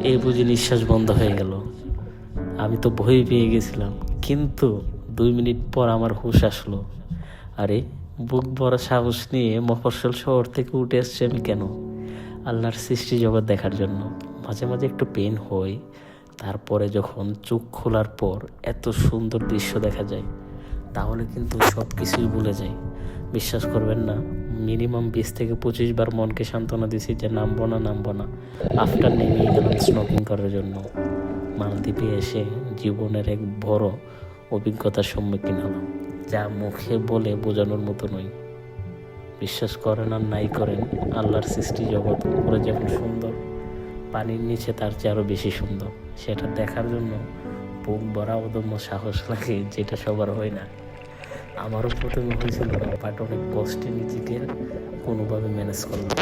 এই বুঝি নিঃশ্বাস বন্ধ হয়ে গেল। আমি তো ভয় পেয়ে গেছিলাম, কিন্তু 2 মিনিট পর আমার হুঁশ আসলো। আরে, বুক ভরা সাহস নিয়ে মফস্বল শহর থেকে উঠে আসছি আমি কেন? আল্লাহর সৃষ্টি জগৎ দেখার জন্য। মাঝে মাঝে একটু পেন হয়, তারপরে যখন চোখ খোলার পর এত সুন্দর দৃশ্য দেখা যায়, তাহলে কিন্তু সব কিছুই ভুলে যাই। বিশ্বাস করবেন না, মিনিমাম 20 থেকে 25 বার মনকে সান্ত্বনা দিছি যে নামবো না নামবো না। আফটার নেমেই গেলাম স্নোকিং করার জন্য। মালদ্বীপে এসে জীবনের এক বড় অভিজ্ঞতার সম্মুখীন হলাম, যা মুখে বলে বোঝানোর মতো নয়। বিশ্বাস করেন আর নাই করেন, আল্লাহর সৃষ্টি জগৎ উপরে যেমন সুন্দর, পানির নিচে তার চেয়ে আরও বেশি সুন্দর। সেটা দেখার জন্য বুক ভরা অদম্য সাহস লাগে, যেটা সবার হয় না। আমারও প্রথমে হয়েছিল না, বাট অনেক কষ্টে নিজেকে কোনোভাবে ম্যানেজ করলাম।